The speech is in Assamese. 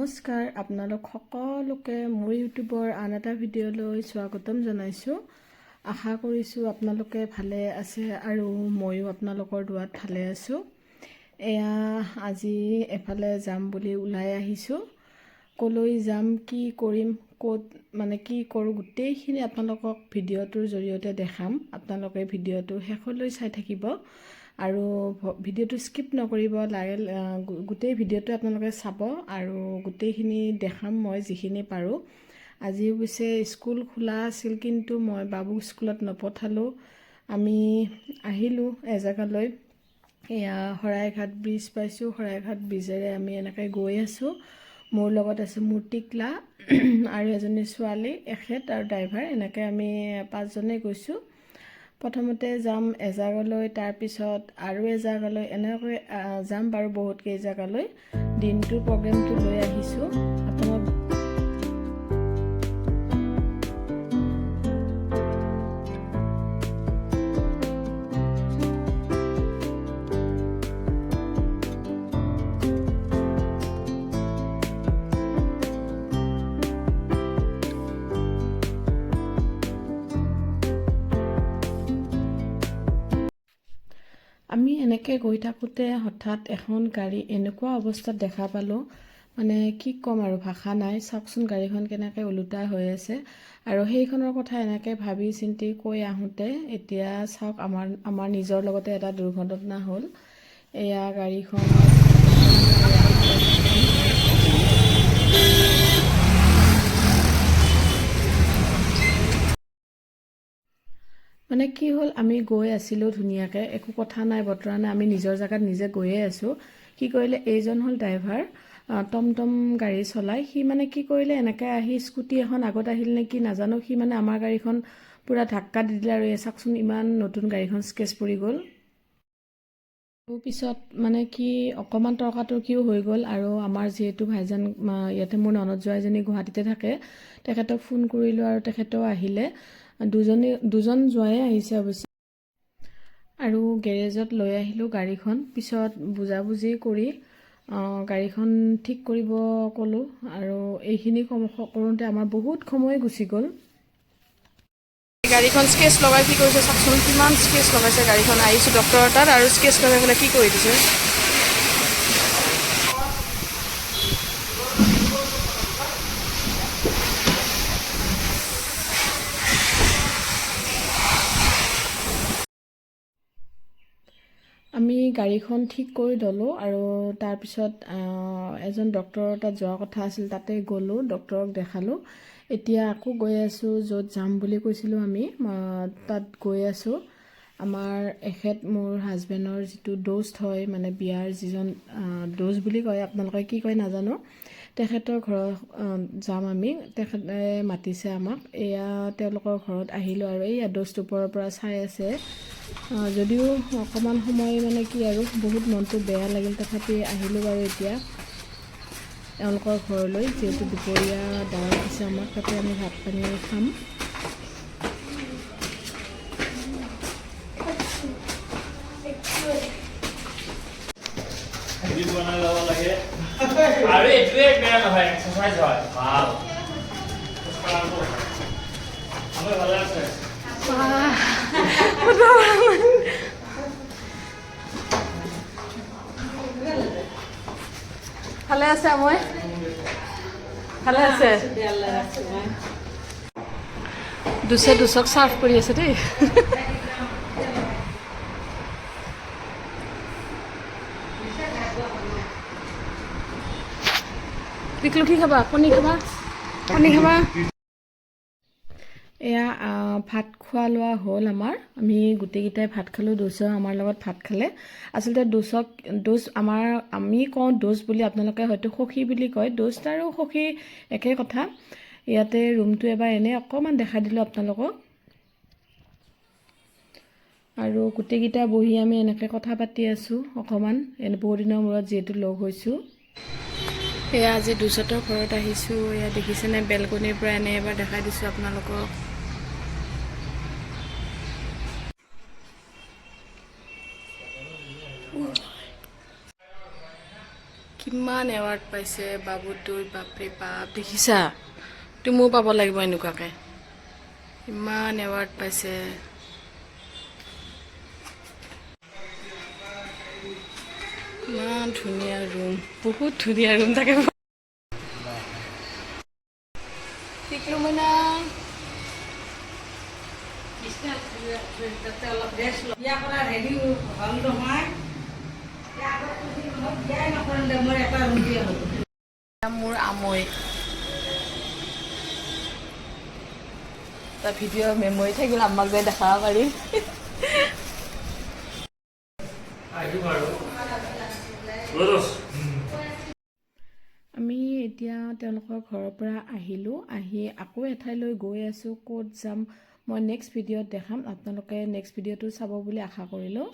নমস্কাৰ আপোনালোক সকলোকে মোৰ ইউটিউবৰ আন এটা ভিডিঅ'লৈ স্বাগতম জনাইছোঁ। আশা কৰিছোঁ আপোনালোকে ভালে আছে আৰু ময়ো আপোনালোকৰ দুৱাত ভালে আছোঁ। এয়া আজি এফালে যাম বুলি ওলাই আহিছোঁ। ক'লৈ যাম, কি কৰিম, ক'ত কি কৰোঁ গোটেইখিনি আপোনালোকক ভিডিঅ'টোৰ জৰিয়তে দেখাম। আপোনালোকে ভিডিঅ'টো শেষলৈ চাই থাকিব আৰু ভিডিঅ'টো স্কিপ নকৰিব, গোটেই ভিডিঅ'টো আপোনালোকে চাব আৰু গোটেইখিনি দেখাম মই যিখিনি পাৰোঁ। আজি অৱশ্যে স্কুল খোলা আছিল, কিন্তু মই বাবুক স্কুলত নপঠালোঁ। আমি আহিলোঁ এজেগালৈ, এয়া শৰাইঘাট ব্ৰিজ পাইছোঁ। শৰাইঘাট ব্ৰিজেৰে আমি এনেকৈ গৈ আছোঁ। মোৰ লগত আছে মোৰ টিকলা আৰু এজনী ছোৱালী, এখেত আৰু ড্ৰাইভাৰ, এনেকৈ আমি 5 জনে গৈছোঁ। প্ৰথমতে যাম এজেগালৈ, তাৰপিছত আৰু এজেগালৈ, এনেকৈ যাম বাৰু বহুত কেইজেগালৈ। দিনটোৰ প্ৰগ্ৰেমটো লৈ আহিছোঁ আপোনাক। আমি এনেকৈ গৈ থাকোঁতে হঠাৎ এখন গাড়ী এনেকুৱা অৱস্থাত দেখা পালোঁ, কি ক'ম আৰু, ভাষা নাই। চাওকচোন গাড়ীখন কেনেকৈ ওলোটা হৈ আছে। আৰু সেইখনৰ কথা এনেকৈ ভাবি চিন্তি কৈ আহোঁতে এতিয়া চাওক আমাৰ নিজৰ লগতে এটা দুৰ্ঘটনা হ'ল। এয়া গাড়ীখন কি হ'ল, আমি গৈ আছিলোঁ ধুনীয়াকৈ, একো কথা নাই বতৰা নাই, আমি নিজৰ জেগাত নিজে গৈয়ে আছোঁ। কি কৰিলে, এইজন হ'ল ড্ৰাইভাৰ, টমটম গাড়ী চলায়। সি কি কৰিলে, এনেকৈ আহি স্কুটি এখন আগত আহিল নেকি নাজানো, সি আমাৰ গাড়ীখন পূৰা ধাক্কা দি দিলে আৰু এই চাওকচোন ইমান নতুন গাড়ীখন স্কেচ পৰি গ'ল। পিছত কি অকণমান তৰ্কাতৰ্কিও হৈ গ'ল। আৰু আমাৰ যিহেতু ভাইজান, ইয়াতে মোৰ ননদ জোৱাইজনী গুৱাহাটীতে থাকে, তেখেতক ফোন কৰিলোঁ আৰু তেখেতেও আহিলে। দুজন জোৱাই আহিছে অৱশ্যে। আৰু গেৰেজত লৈ আহিলোঁ গাড়ীখন। পিছত বুজাবুজি কৰি গাড়ীখন ঠিক কৰিব ক'লোঁ আৰু এইখিনি কৰোঁতে আমাৰ বহুত সময় গুচি গ'ল। গাড়ীখন স্কেচ লগাই কি কৰিছে চাওকচোন, কিমান স্কেচ লগাইছে গাড়ীখন। আহিছোঁ ডক্টৰৰ তাত আৰু স্কেচ লগাই পেলাই কি কৰি দিছে। আমি গাড়ীখন ঠিক কৰি ল'লোঁ আৰু তাৰপিছত এজন ডক্টৰৰ তাত যোৱাৰ কথা আছিল, তাতে গ'লোঁ, ডক্টৰক দেখালোঁ। এতিয়া আকৌ গৈ আছোঁ য'ত যাম বুলি কৈছিলোঁ আমি, তাত গৈ আছোঁ। আমাৰ এখেত মোৰ হাজবেণ্ডৰ যিটো দোষ্ট হয়, বিয়াৰ যিজন দোষ্ট বুলি কয়, আপোনালোকে কি কয় নাজানো, তেখেতৰ ঘৰত যাম আমি। তেখেতে মাতিছে আমাক, এয়া তেওঁলোকৰ ঘৰত আহিলোঁ আৰু এইয়া দোষ্ট ওপৰৰ পৰা চাই আছে। যদিও অকণমান সময় কি আৰু বহুত মনটো বেয়া লাগিল, তথাপি আহিলোঁ বাৰু এতিয়া এওঁলোকৰ ঘৰলৈ, যিহেতু দুপৰীয়া দাৱত দিছে আমাক, তাতে আমি ভাত পানী খাম। আৰু এইটোৱে বেয়া নহয়, এক্সাৰচাইজ হয়, ভাল। আমি ভালে আছে। ভালে আছে, মই ভালে আছে। দুচক চাৰ্ভ কৰি আছে দেই। পিকলু কি খাবা? কণী খাবা? কণী খাবা? এয়া ভাত খোৱা লোৱা হ'ল আমাৰ। আমি গোটেইকেইটাই ভাত খালোঁ, দোষেও আমাৰ লগত ভাত খালে। আচলতে দোষ আমি কওঁ দোষ বুলি, আপোনালোকে হয়তো সখী বুলি কয়। দোষ আৰু সখী একে কথা। ইয়াতে ৰুমটো এবাৰ এনেই অকণমান দেখাই দিলোঁ আপোনালোকক। আৰু গোটেইকেইটা বহি আমি এনেকৈ কথা পাতি আছোঁ অকণমান, বহু দিনৰ মূৰত যিহেতু লগ হৈছোঁ। এয়া আজি দুচতৰ ঘৰত আহিছোঁ। এয়া দেখিছেনে, বেলকনিৰ পৰা এনেই এবাৰ দেখাই দিছোঁ আপোনালোকক। কি কিমান এৱাৰ্ড পাইছে বাবুটোৰ, বাপৰে বাপ দেখিছা? তুমিও পাব লাগিব এনেকুৱাকে। ইমান এৱাৰ্ড পাইছে। ইমান ধুনীয়া ৰুম, বহুত ধুনীয়া ৰুম থাকে। টিকলু মইনা মোৰ আমৈ এটা ভিডিঅ' মেমৰি থাকিল, আমাক যে দেখাব পাৰি। আহিব আৰু ৰ'দছ আমি এতিয়া তেওঁলোকৰ ঘৰৰ পৰা আহিলোঁ। আহি আকৌ এঠাইলৈ গৈ আছোঁ। ক'ত যাম মই নেক্সট ভিডিঅ'ত দেখাম। আপোনালোকে নেক্সট ভিডিঅ'টো চাব বুলি আশা কৰিলোঁ।